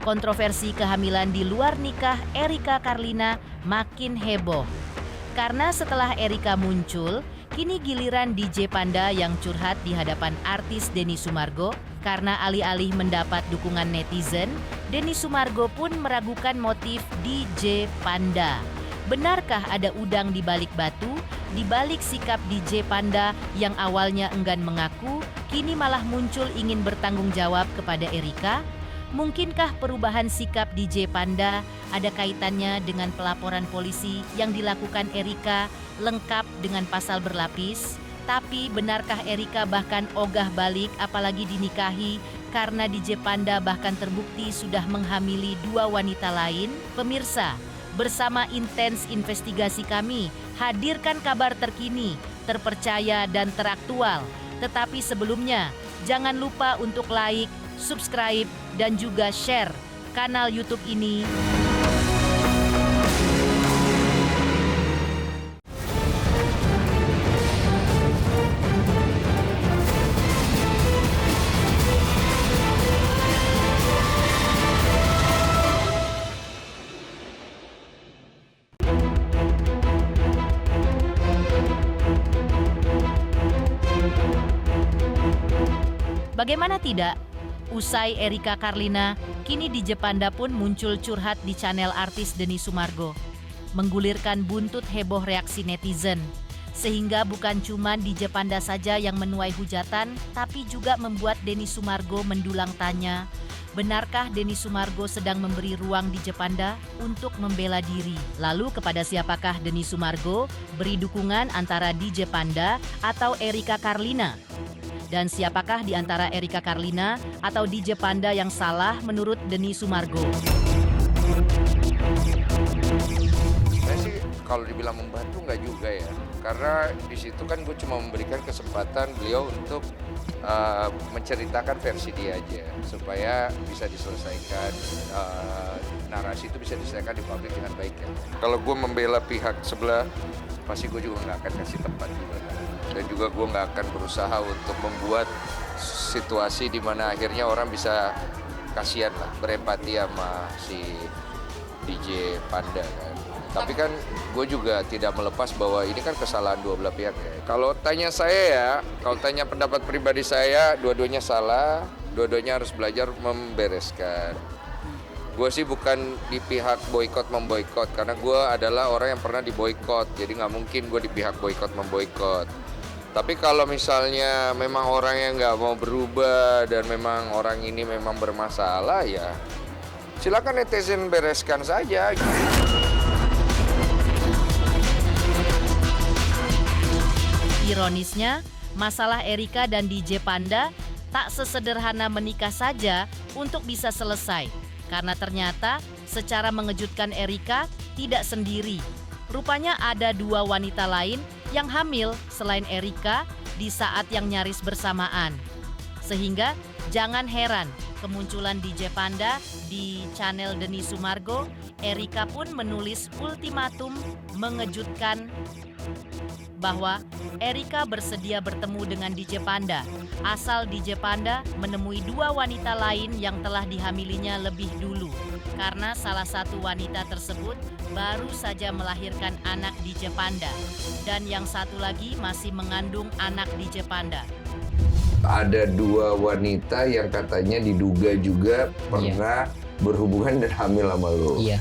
kontroversi kehamilan di luar nikah Erika Carlina makin heboh. Karena setelah Erika muncul, kini giliran DJ Panda yang curhat di hadapan artis Denny Sumargo. Karena alih-alih mendapat dukungan netizen, Denny Sumargo pun meragukan motif DJ Panda. Benarkah ada udang di balik batu? Di balik sikap DJ Panda yang awalnya enggan mengaku, kini malah muncul ingin bertanggung jawab kepada Erika? Mungkinkah perubahan sikap DJ Panda ada kaitannya dengan pelaporan polisi yang dilakukan Erika lengkap dengan pasal berlapis? Tapi benarkah Erika bahkan ogah balik apalagi dinikahi karena DJ Panda bahkan terbukti sudah menghamili 2 wanita lain? Pemirsa, bersama Intens Investigasi kami hadirkan kabar terkini, terpercaya dan teraktual. Tetapi sebelumnya, jangan lupa untuk like, subscribe, dan juga share kanal YouTube ini. Bagaimana tidak? Usai Erika Carlina, kini DJ Panda pun muncul curhat di channel artis Denny Sumargo. Menggulirkan buntut heboh reaksi netizen. Sehingga bukan cuma DJ Panda saja yang menuai hujatan, tapi juga membuat Denny Sumargo mendulang tanya, benarkah Denny Sumargo sedang memberi ruang DJ Panda untuk membela diri? Lalu kepada siapakah Denny Sumargo beri dukungan antara DJ Panda atau Erika Carlina? Dan siapakah di antara Erika Carlina atau DJ Panda yang salah menurut Denny Sumargo? Saya sih kalau dibilang membantu nggak juga ya. Karena di situ kan gue cuma memberikan kesempatan beliau untuk menceritakan versi dia aja. Supaya bisa diselesaikan, narasi itu bisa diselesaikan di publik dengan baik ya. Kalau gue membela pihak sebelah, pasti gue juga nggak akan kasih tempat juga. Dan juga gue nggak akan berusaha untuk membuat situasi di mana akhirnya orang bisa kasihan lah, berempati sama si DJ Panda kan. Tapi kan gue juga tidak melepas bahwa ini kan kesalahan dua belah pihak ya. Kalau tanya saya ya, kalau tanya pendapat pribadi saya, dua-duanya salah, dua-duanya harus belajar membereskan. Gue sih bukan di pihak boykot memboykot, karena gue adalah orang yang pernah diboykot, jadi nggak mungkin gue di pihak boykot memboykot. Tapi kalau misalnya memang orang yang nggak mau berubah dan memang orang ini memang bermasalah ya silakan netizen bereskan saja. Ironisnya, masalah Erika dan DJ Panda tak sesederhana menikah saja untuk bisa selesai. Karena ternyata secara mengejutkan Erika tidak sendiri. Rupanya ada 2 wanita lain yang hamil selain Erika di saat yang nyaris bersamaan. Sehingga jangan heran kemunculan DJ Panda di channel Denny Sumargo, Erika pun menulis ultimatum mengejutkan bahwa Erika bersedia bertemu dengan DJ Panda asal DJ Panda menemui 2 wanita lain yang telah dihamilinya lebih dulu. Karena salah satu wanita tersebut baru saja melahirkan anak DJ Panda dan yang satu lagi masih mengandung anak DJ Panda. Ada 2 wanita yang katanya diduga juga pernah berhubungan dan hamil sama lo. Iya.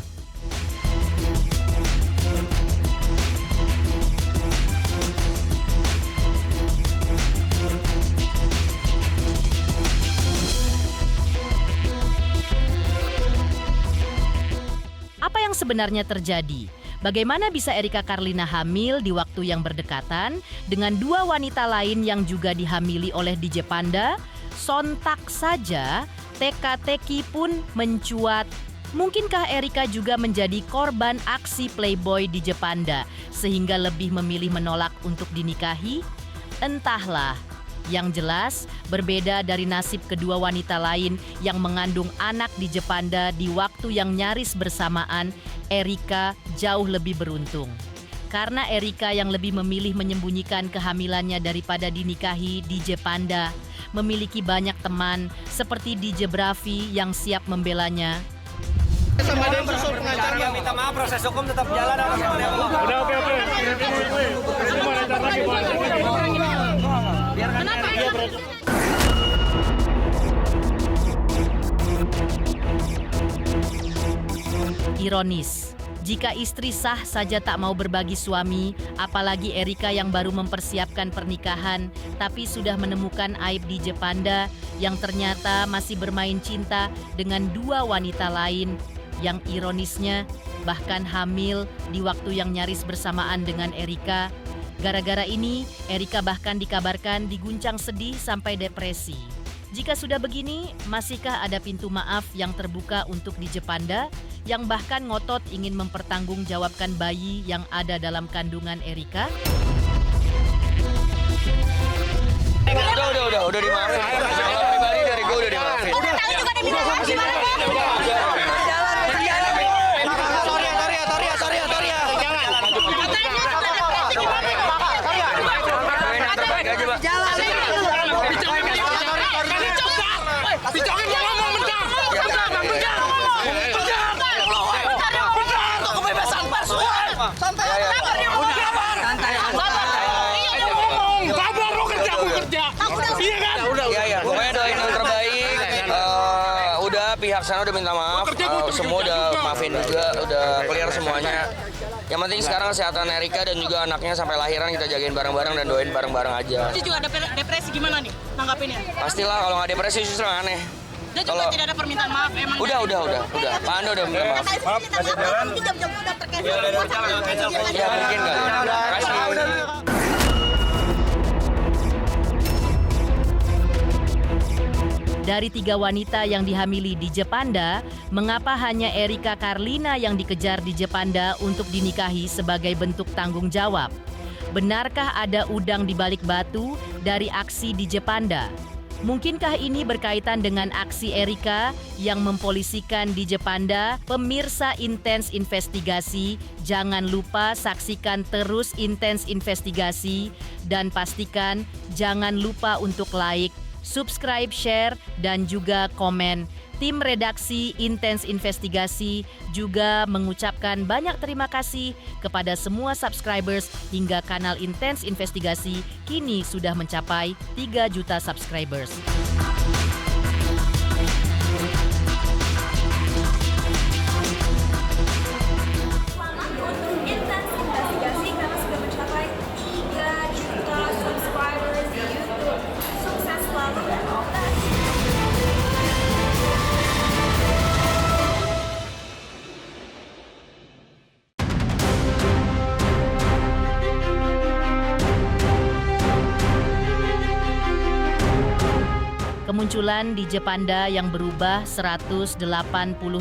Apa yang sebenarnya terjadi? Bagaimana bisa Erika Carlina hamil di waktu yang berdekatan dengan 2 wanita lain yang juga dihamili oleh DJ Panda? Sontak saja, teka-teki pun mencuat. Mungkinkah Erika juga menjadi korban aksi playboy DJ Panda sehingga lebih memilih menolak untuk dinikahi? Entahlah. Yang jelas, berbeda dari nasib kedua wanita lain yang mengandung anak DJ Panda di waktu yang nyaris bersamaan, Erika jauh lebih beruntung. Karena Erika yang lebih memilih menyembunyikan kehamilannya daripada dinikahi DJ Panda, memiliki banyak teman seperti DJ Bravi yang siap membelanya. Sama ada yang usul pengacara minta maaf, proses hukum tetap jalan. Udah oke. Ini mau lancar lagi. Ironis, jika istri sah saja tak mau berbagi suami, apalagi Erika yang baru mempersiapkan pernikahan, tapi sudah menemukan aib DJ Panda yang ternyata masih bermain cinta dengan dua wanita lain, yang ironisnya bahkan hamil di waktu yang nyaris bersamaan dengan Erika. Gara-gara ini, Erika bahkan dikabarkan diguncang sedih sampai depresi. Jika sudah begini, masihkah ada pintu maaf yang terbuka untuk DJ Panda yang bahkan ngotot ingin mempertanggungjawabkan bayi yang ada dalam kandungan Erika? Udah dimaafin. Kalau pribadi dari gue udah dimaafin. Udah tahu juga dia bilang gimana deh? Iya, pokoknya doain yang terbaik. Udah pihak sana udah minta maaf, semua udah maafin juga, udah clear semuanya. Yang penting sekarang kesehatan Erika dan juga anaknya sampai lahiran kita jagain bareng-bareng dan doain bareng-bareng aja. Dia juga ada depresi, gimana nih nanggapinnya? Pastilah kalau nggak depresi justru aneh. Dia juga tidak ada permintaan maaf emang. Udah. Pak Ando udah minta maaf. Ya mungkin kali. Makasih. Dari 3 wanita yang dihamili DJ Panda, mengapa hanya Erika Karlina yang dikejar DJ Panda untuk dinikahi sebagai bentuk tanggung jawab? Benarkah ada udang di balik batu dari aksi DJ Panda? Mungkinkah ini berkaitan dengan aksi Erika yang mempolisikan DJ Panda? Pemirsa Intens Investigasi, jangan lupa saksikan terus Intens Investigasi dan pastikan jangan lupa untuk like, subscribe, share, dan juga komen. Tim redaksi Intens Investigasi juga mengucapkan banyak terima kasih kepada semua subscribers hingga kanal Intens Investigasi kini sudah mencapai 3 juta subscribers. Selamat untuk Intens Investigasi karena sudah mencapai 3 juta subscribers di YouTube. Sukses selalu dan all the best. Kemunculan DJ Panda yang berubah 180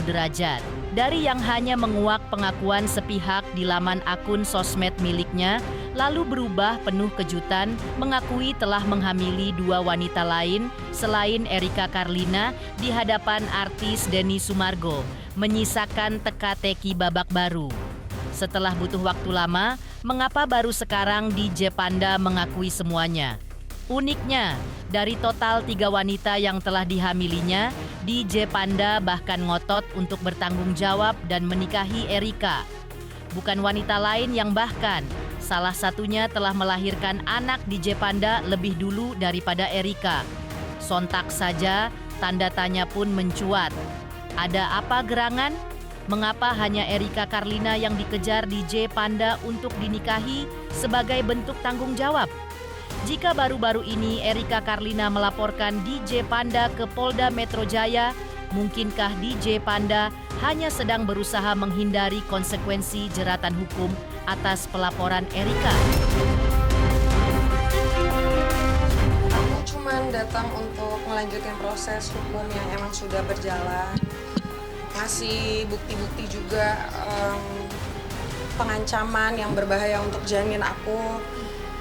derajat. Dari yang hanya menguak pengakuan sepihak di laman akun sosmed miliknya, lalu berubah penuh kejutan mengakui telah menghamili 2 wanita lain selain Erika Karlina di hadapan artis Denny Sumargo, menyisakan teka-teki babak baru. Setelah butuh waktu lama, mengapa baru sekarang DJ Panda mengakui semuanya? Uniknya, dari total 3 wanita yang telah dihamilinya, DJ Panda bahkan ngotot untuk bertanggung jawab dan menikahi Erika. Bukan wanita lain yang bahkan, salah satunya telah melahirkan anak DJ Panda lebih dulu daripada Erika. Sontak saja, tanda tanya pun mencuat. Ada apa gerangan? Mengapa hanya Erika Karlina yang dikejar DJ Panda untuk dinikahi sebagai bentuk tanggung jawab? Jika baru-baru ini Erika Karlina melaporkan DJ Panda ke Polda Metro Jaya, mungkinkah DJ Panda hanya sedang berusaha menghindari konsekuensi jeratan hukum atas pelaporan Erika? Aku cuma datang untuk melanjutkan proses hukum yang emang sudah berjalan, ngasih bukti-bukti juga, pengancaman yang berbahaya untuk janin aku,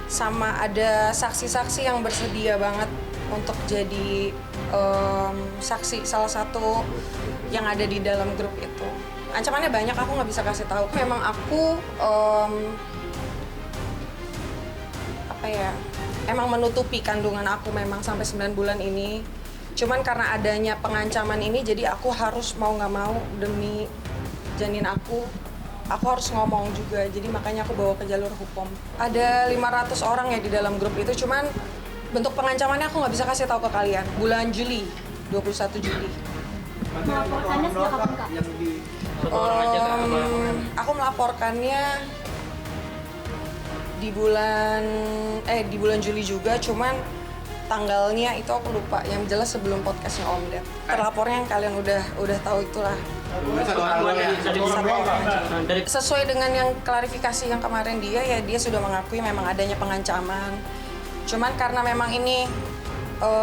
sama ada saksi-saksi yang bersedia banget untuk jadi saksi salah satu yang ada di dalam grup itu. Ancamannya banyak, aku nggak bisa kasih tahu. Memang aku emang menutupi kandungan aku memang sampai 9 bulan ini. Cuman karena adanya pengancaman ini, jadi aku harus mau nggak mau demi janin aku harus ngomong juga. Jadi makanya aku bawa ke jalur hukum. Ada 500 orang ya di dalam grup itu, cuman bentuk pengancamannya aku nggak bisa kasih tahu ke kalian. Bulan Juli, 21 Juli. Melaporkannya sejak kapan, Kak? Aku melaporkannya di bulan Juli juga, cuman tanggalnya itu aku lupa. Yang jelas sebelum podcastnya Om Ded. Terlapornya yang kalian udah tahu itulah. Satu orang aja. Sesuai dengan yang klarifikasi yang kemarin dia sudah mengakui memang adanya pengancaman. Cuman karena memang ini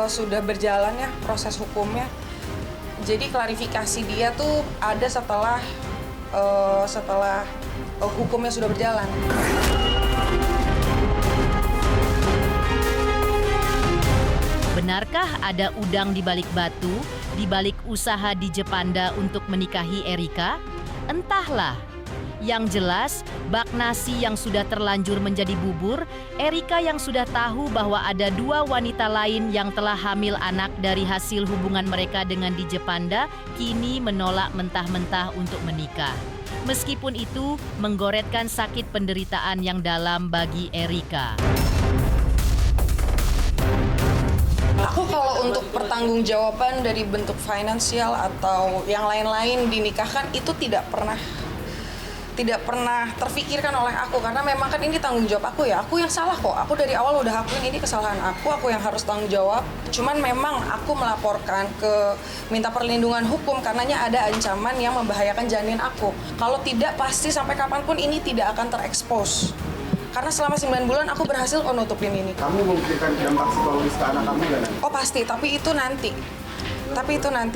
sudah berjalan ya proses hukumnya. Jadi klarifikasi dia tuh ada setelah hukumnya sudah berjalan. Benarkah ada udang di balik batu, di balik usaha DJ Panda untuk menikahi Erika? Entahlah. Yang jelas, bak nasi yang sudah terlanjur menjadi bubur, Erika yang sudah tahu bahwa ada 2 wanita lain yang telah hamil anak dari hasil hubungan mereka dengan DJ Panda, kini menolak mentah-mentah untuk menikah. Meskipun itu menggoretkan sakit penderitaan yang dalam bagi Erika. Aku kalau untuk pertanggungjawaban dari bentuk finansial atau yang lain-lain dinikahkan itu tidak pernah terfikirkan oleh aku, karena memang kan ini tanggung jawab aku ya. Aku yang salah kok. Aku dari awal udah akuin ini kesalahan aku yang harus tanggung jawab. Cuman memang aku melaporkan minta perlindungan hukum karenanya ada ancaman yang membahayakan janin aku. Kalau tidak pasti sampai kapanpun ini tidak akan terekspos. Karena selama 9 bulan aku berhasil nutupin ini. Kamu memikirkan dampak psikologis ke anak kamu nggak? Oh pasti, tapi itu nanti.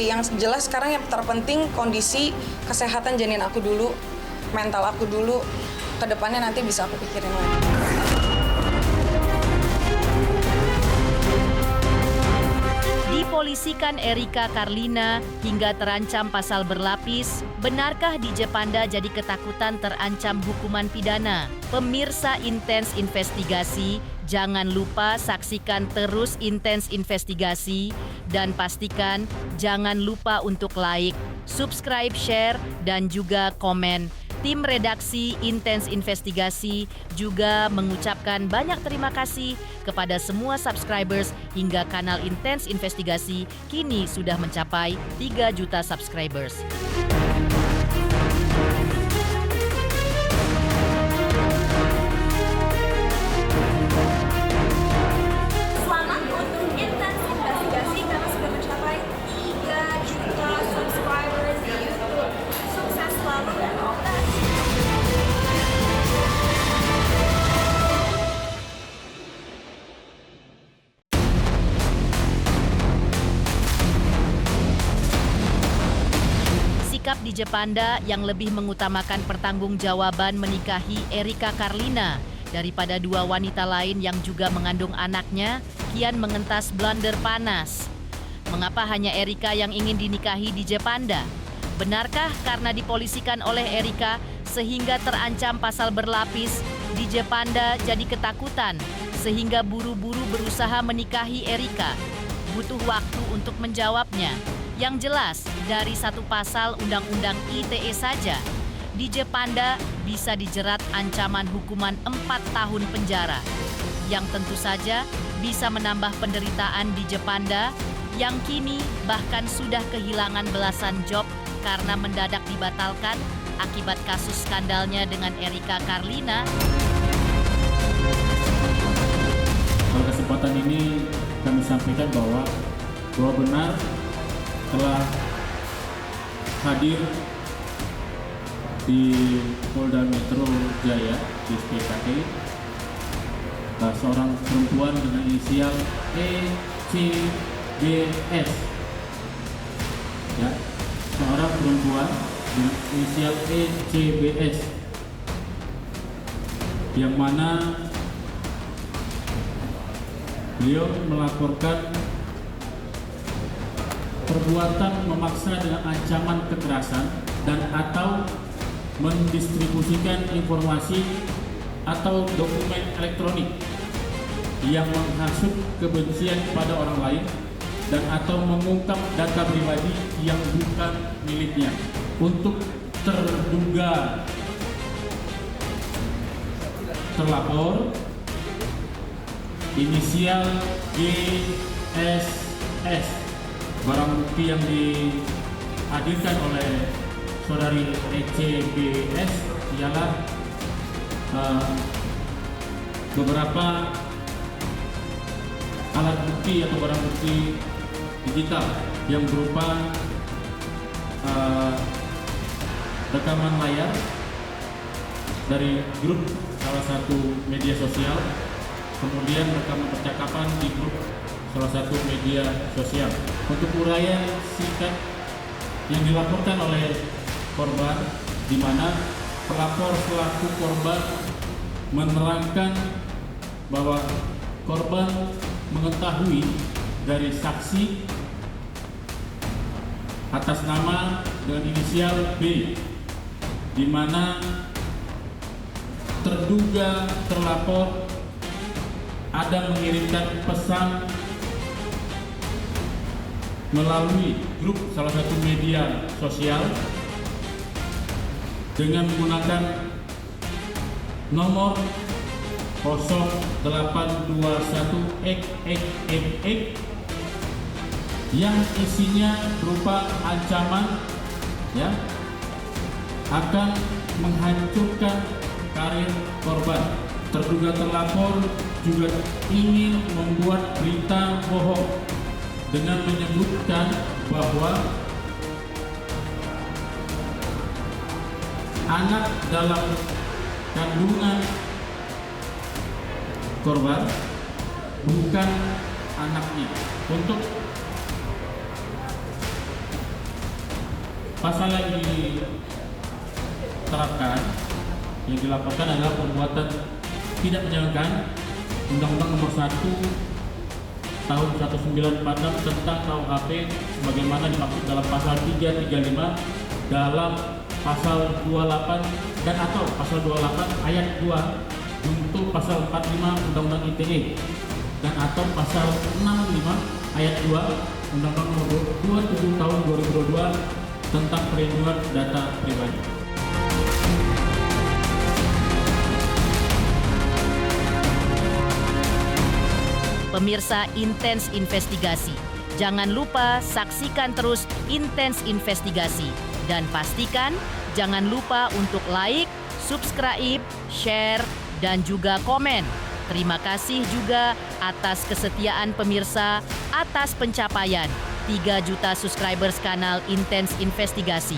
Yang jelas sekarang yang terpenting kondisi kesehatan janin aku dulu, mental aku dulu. Kedepannya nanti bisa aku pikirin lagi. Dipolisikan Erika Karlina hingga terancam pasal berlapis. Benarkah DJ Panda jadi ketakutan terancam hukuman pidana? Pemirsa Intens Investigasi, jangan lupa saksikan terus Intens Investigasi dan pastikan jangan lupa untuk like, subscribe, share, dan juga komen. Tim redaksi Intens Investigasi juga mengucapkan banyak terima kasih kepada semua subscribers hingga kanal Intens Investigasi kini sudah mencapai 3 juta subscribers. Selamat untuk Intens Investigasi karena sudah mencapai 3 juta subscribers di YouTube. Sukses selalu dan all the best. Sikap DJ Panda yang lebih mengutamakan pertanggungjawaban menikahi Erika Karlina daripada 2 wanita lain yang juga mengandung anaknya kian mengentas blunder panas. Mengapa hanya Erika yang ingin dinikahi DJ Panda? Benarkah karena dipolisikan oleh Erika sehingga terancam pasal berlapis, DJ Panda jadi ketakutan sehingga buru-buru berusaha menikahi Erika? Butuh waktu untuk menjawabnya. Yang jelas, dari 1 pasal Undang-Undang ITE saja, DJ Panda bisa dijerat ancaman hukuman 4 tahun penjara. Yang tentu saja bisa menambah penderitaan DJ Panda yang kini bahkan sudah kehilangan belasan job karena mendadak dibatalkan akibat kasus skandalnya dengan Erika Karlina. Pada kesempatan ini kami sampaikan bahwa benar telah hadir di Polda Metro Jaya di SPKT seorang perempuan dengan inisial ECBS, ya, seorang perempuan dengan inisial ECBS yang mana beliau melaporkan perbuatan memaksa dengan ancaman kekerasan dan atau mendistribusikan informasi atau dokumen elektronik yang menghasut kebencian kepada orang lain dan atau mengungkap data pribadi yang bukan miliknya untuk terduga terlapor inisial GSS. Barang bukti yang dihadirkan oleh saudari ECBS ialah beberapa alat bukti atau barang bukti digital yang berupa rekaman layar dari grup salah satu media sosial, kemudian rekaman percakapan di grup salah satu media sosial. Untuk uraian singkat yang dilaporkan oleh korban, di mana pelapor selaku korban menerangkan bahwa korban mengetahui dari saksi atas nama dengan inisial B, di mana terduga terlapor ada mengirimkan pesan melalui grup salah satu media sosial dengan menggunakan nomor 0821XX yang isinya berupa ancaman akan menghancurkan karir korban. Terduga terlapor juga ingin membuat berita bohong dengan menyebutkan bahwa anak dalam kandungan korban bukan anaknya. Untuk pasal yang diterapkan, yang dilaporkan adalah perbuatan tidak menjalankan Undang-Undang Nomor 1 Tahun 1946 tentang KUHP sebagaimana dimaksud dalam pasal 335 dalam pasal 28 dan atau pasal 28 ayat 2 untuk pasal 45 Undang-Undang ITE dan atau pasal 65 ayat 2 Undang-Undang Nomor 27 Tahun 2022 tentang perlindungan data pribadi. Pemirsa Intens Investigasi, jangan lupa saksikan terus Intens Investigasi dan pastikan jangan lupa untuk like, subscribe, share, dan juga komen. Terima kasih juga atas kesetiaan pemirsa atas pencapaian 3 juta subscribers kanal Intens Investigasi.